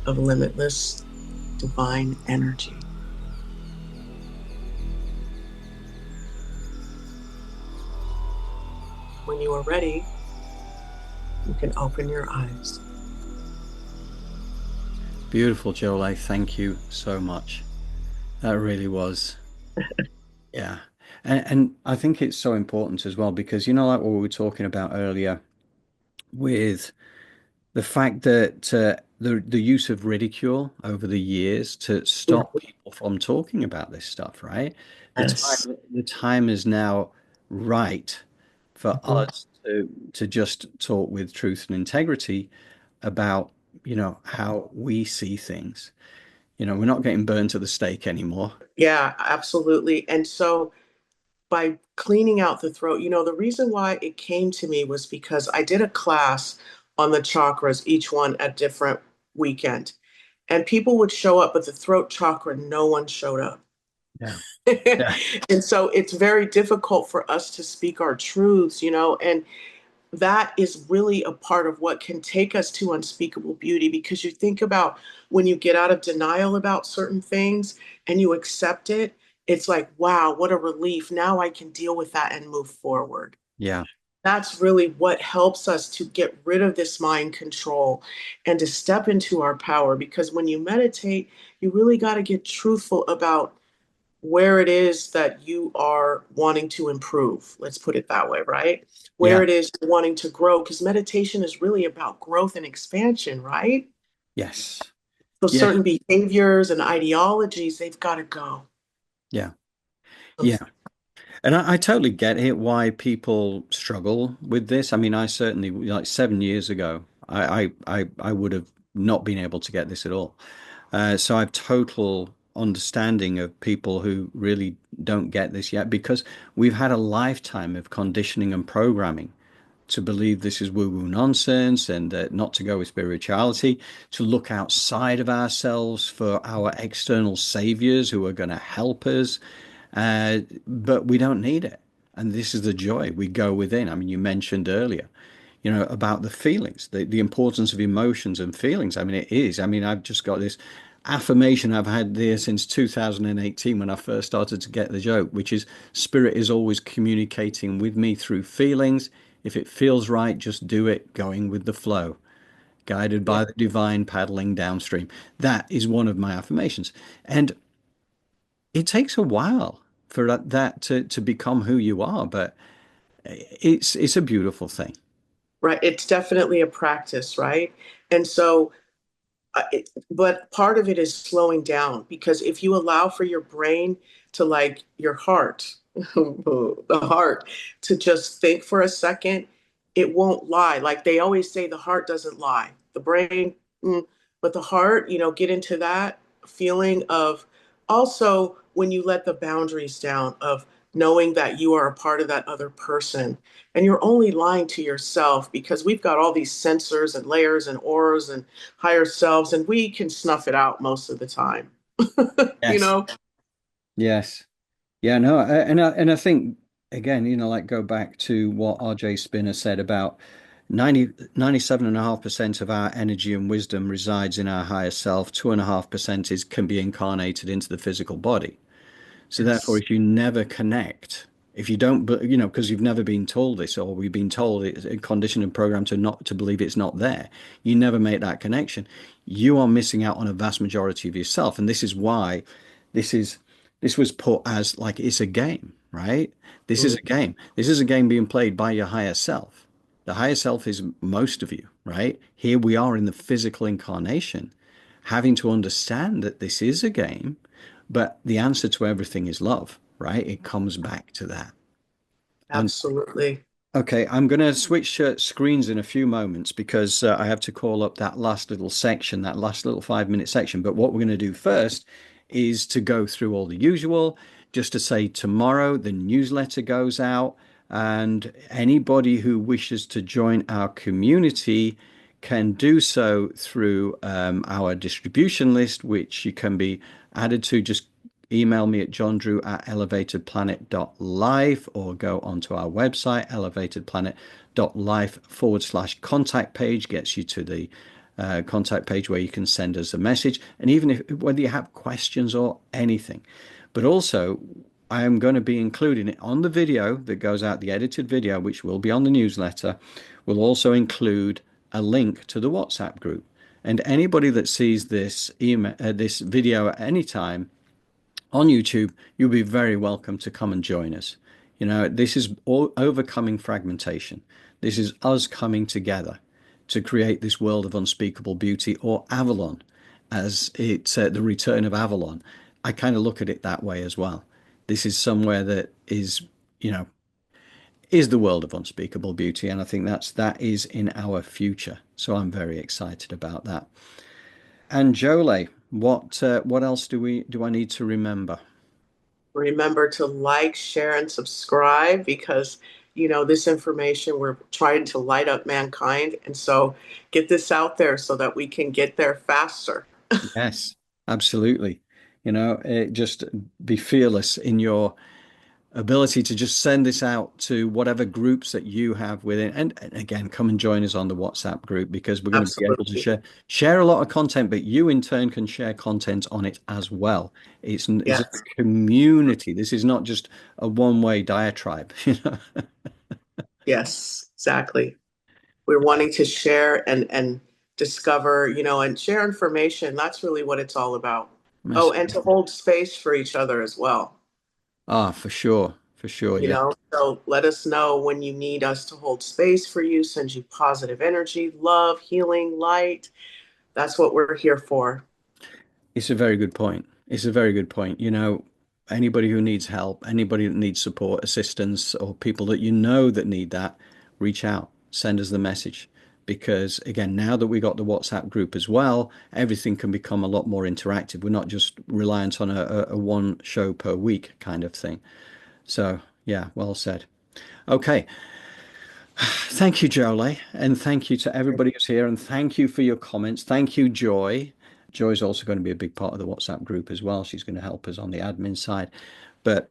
of limitless divine energy. When you are ready, you can open your eyes. Beautiful, Jolie. Thank you so much. That really was, yeah. And I think it's so important as well because like what we were talking about earlier with the fact that the use of ridicule over the years to stop people from talking about this stuff, right? Yes. The time is now right for Mhm. us to just talk with truth and integrity about, how we see things. We're not getting burned to the stake anymore. Yeah, absolutely. And so by cleaning out the throat, the reason why it came to me was because I did a class on the chakras, each one a different weekend. And people would show up, but the throat chakra, no one showed up. Yeah. Yeah. And so it's very difficult for us to speak our truths, and that is really a part of what can take us to unspeakable beauty because you think about when you get out of denial about certain things and you accept it, it's like, wow, what a relief. Now I can deal with that and move forward. Yeah. That's really what helps us to get rid of this mind control and to step into our power. Because when you meditate, you really got to get truthful about where it is that you are wanting to improve. Let's put it that way, right? Where Yeah. it is you're wanting to grow, because meditation is really about growth and expansion, right? Yes. So Yeah. certain behaviors and ideologies, they've got to go. Yeah. Yeah. And I totally get it why people struggle with this. I mean, I certainly, like 7 years ago, I would have not been able to get this at all. So I've total understanding of people who really don't get this yet because we've had a lifetime of conditioning and programming to believe this is woo-woo nonsense and not to go with spirituality, to look outside of ourselves for our external saviors who are going to help us. But we don't need it. And this is the joy. We go within. I mean, you mentioned earlier, about the feelings, the importance of emotions and feelings. I mean, it is. I mean, I've just got this affirmation I've had there since 2018 when I first started to get the joke, which is spirit is always communicating with me through feelings. If it feels right, just do it, going with the flow, guided Yeah, by the divine paddling downstream. That is one of my affirmations. And it takes a while for that to become who you are, but it's a beautiful thing. right. It's definitely a practice, right? And so, but part of it is slowing down because if you allow for your brain to, like your heart, the heart, to just think for a second, it won't lie. Like they always say, the heart doesn't lie. The brain, but the heart, get into that feeling of also when you let the boundaries down of knowing that you are a part of that other person and you're only lying to yourself because we've got all these sensors and layers and auras and higher selves, and we can snuff it out most of the time. you Yes. know? Yes. Yeah, no, and I think again, like go back to what RJ Spinner said about 97.5% of our energy and wisdom resides in our higher self. 2.5% is can be incarnated into the physical body. So therefore, Yes. if you never connect, if you don't, because you've never been told this, or we've been told it's conditioned and programmed to not to believe it's not there, you never make that connection. You are missing out on a vast majority of yourself, and this is why this is this was put as like it's a game, right? This is Mm. a game. This is a game being played by your higher self. The higher self is most of you, right? Here we are in the physical incarnation, having to understand that this is a game, but the answer to everything is love, right? It comes back to that. And Absolutely. okay, I'm going to switch screens in a few moments because I have to call up that last little section, that last little 5 minute section. But what we're going to do first is to go through all the usual, just to say tomorrow the newsletter goes out, and anybody who wishes to join our community can do so through our distribution list, which you can be added to. Just email me at johndrew@elevatedplanet.life or go onto our website, elevatedplanet.life/contact page, gets you to the contact page where you can send us a message, and even if whether you have questions or anything. But also, I am going to be including it on the video that goes out, the edited video, which will be on the newsletter. Will also include a link to the WhatsApp group. And anybody that sees this email, this video at any time on YouTube, you'll be very welcome to come and join us. You know, this is all overcoming fragmentation. This is us coming together to create this world of unspeakable beauty, or Avalon, as it's the return of Avalon. I kind of look at it that way as well. This is somewhere that is, you know, is the world of unspeakable beauty, and I think that is in our future. So I'm very excited about that. And Jolie, what else do I need to remember? Remember to like, share, and subscribe because, this information, we're trying to light up mankind. And so get this out there so that we can get there faster. Yes, absolutely. You know, just be fearless in your ability to just send this out to whatever groups that you have within. And again, come and join us on the WhatsApp group, because we're going to be able to Absolutely. share a lot of content, but you in turn can share content on it as well. It's a Yes. community. This is not just a one-way diatribe, you know. Yes, exactly. We're wanting to share and discover, and share information. That's really what it's all about. Oh, Mess- and to hold space for each other as well. Ah, for sure, yeah. So let us know when you need us to hold space for you, send you positive energy, love, healing, light. That's what we're here for. It's a very good point. It's a very good point. You know, anybody who needs help, anybody that needs support, assistance, or people that you know that need that, reach out, send us the message. Because again, now that we got the WhatsApp group as well, everything can become a lot more interactive. We're not just reliant on a one show per week kind of thing. So, yeah, well said. Okay. Thank you, Jolie, and thank you to everybody who's here, and thank you for your comments. Thank you, Joy. Joy's also going to be a big part of the WhatsApp group as well. She's going to help us on the admin side. But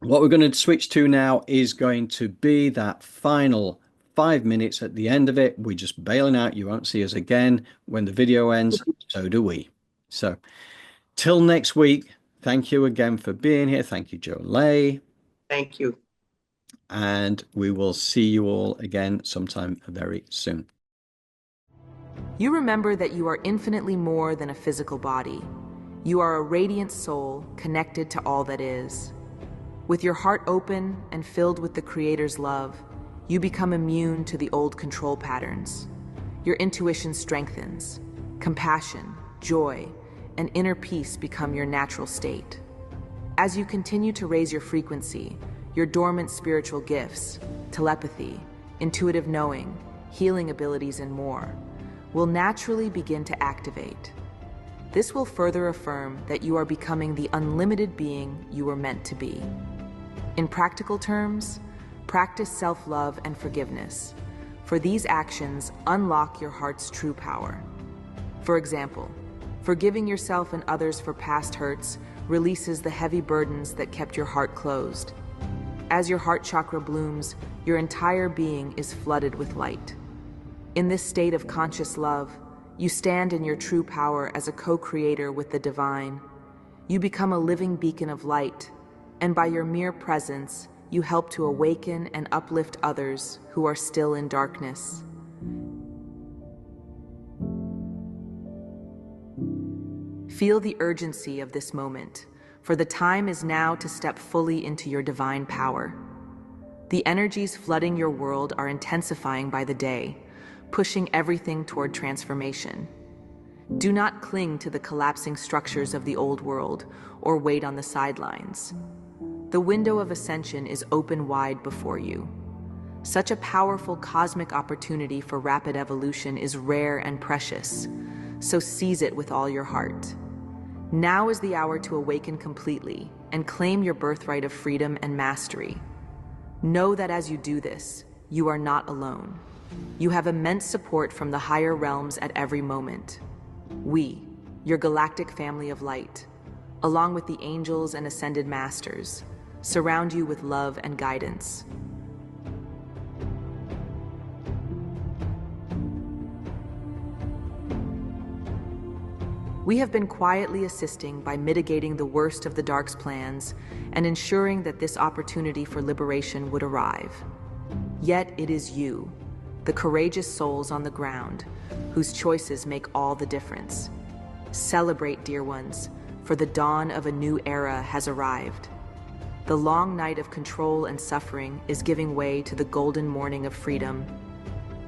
what we're going to switch to now is going to be that final 5 minutes at the end of it. We're just bailing out. You won't see us again when the video ends. So do we. So till next week, thank you again for being here. Thank you, Jolie. Thank you. And we will see you all again sometime very soon. You remember that you are infinitely more than a physical body. You are a radiant soul connected to all that is. With your heart open and filled with the Creator's love, you become immune to the old control patterns. Your intuition strengthens. Compassion, joy, and inner peace become your natural state. As you continue to raise your frequency, your dormant spiritual gifts, telepathy, intuitive knowing, healing abilities, and more will naturally begin to activate. This will further affirm that you are becoming the unlimited being you were meant to be. In practical terms, practice self-love and forgiveness, for these actions unlock your heart's true power. For example, forgiving yourself and others for past hurts releases the heavy burdens that kept your heart closed. As your heart chakra blooms, your entire being is flooded with light. In this state of conscious love, you stand in your true power as a co-creator with the divine. You become a living beacon of light, and by your mere presence, you help to awaken and uplift others who are still in darkness. Feel the urgency of this moment, for the time is now to step fully into your divine power. The energies flooding your world are intensifying by the day, pushing everything toward transformation. Do not cling to the collapsing structures of the old world or wait on the sidelines. The window of ascension is open wide before you. Such a powerful cosmic opportunity for rapid evolution is rare and precious, so seize it with all your heart. Now is the hour to awaken completely and claim your birthright of freedom and mastery. Know that as you do this, you are not alone. You have immense support from the higher realms at every moment. We, your galactic family of light, along with the angels and ascended masters, surround you with love and guidance. We have been quietly assisting by mitigating the worst of the Dark's plans and ensuring that this opportunity for liberation would arrive. Yet it is you, the courageous souls on the ground, whose choices make all the difference. Celebrate, dear ones, for the dawn of a new era has arrived. The long night of control and suffering is giving way to the golden morning of freedom.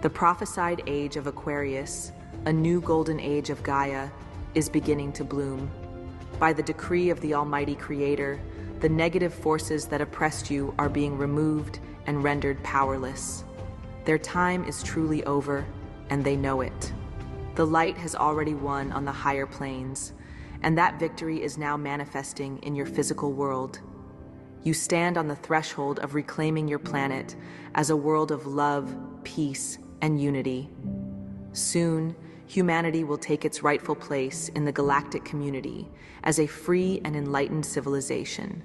The prophesied age of Aquarius, a new golden age of Gaia, is beginning to bloom. By the decree of the Almighty Creator, the negative forces that oppressed you are being removed and rendered powerless. Their time is truly over, and they know it. The light has already won on the higher planes, and that victory is now manifesting in your physical world. You stand on the threshold of reclaiming your planet as a world of love, peace, and unity. Soon, humanity will take its rightful place in the galactic community as a free and enlightened civilization.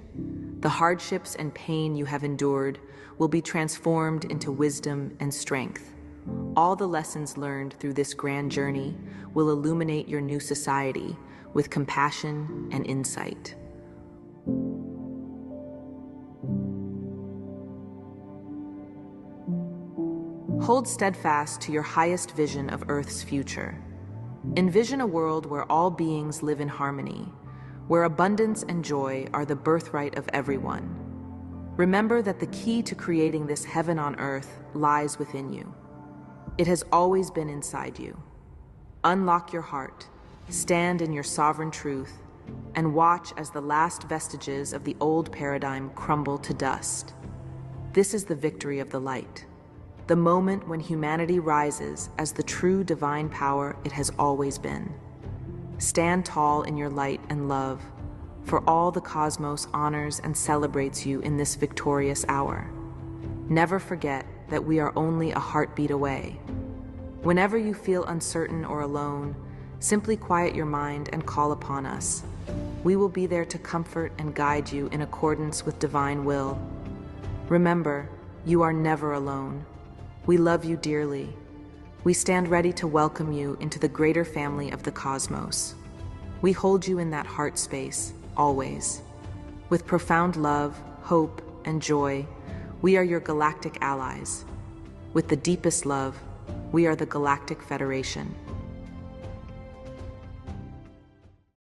The hardships and pain you have endured will be transformed into wisdom and strength. All the lessons learned through this grand journey will illuminate your new society with compassion and insight. Hold steadfast to your highest vision of Earth's future. Envision a world where all beings live in harmony, where abundance and joy are the birthright of everyone. Remember that the key to creating this heaven on earth lies within you. It has always been inside you. Unlock your heart, stand in your sovereign truth, and watch as the last vestiges of the old paradigm crumble to dust. This is the victory of the light. The moment when humanity rises as the true divine power it has always been. Stand tall in your light and love, for all the cosmos honors and celebrates you in this victorious hour. Never forget that we are only a heartbeat away. Whenever you feel uncertain or alone, simply quiet your mind and call upon us. We will be there to comfort and guide you in accordance with divine will. Remember, you are never alone. We love you dearly. We stand ready to welcome you into the greater family of the cosmos. We hold you in that heart space, always. With profound love, hope, and joy, we are your galactic allies. With the deepest love, we are the Galactic Federation.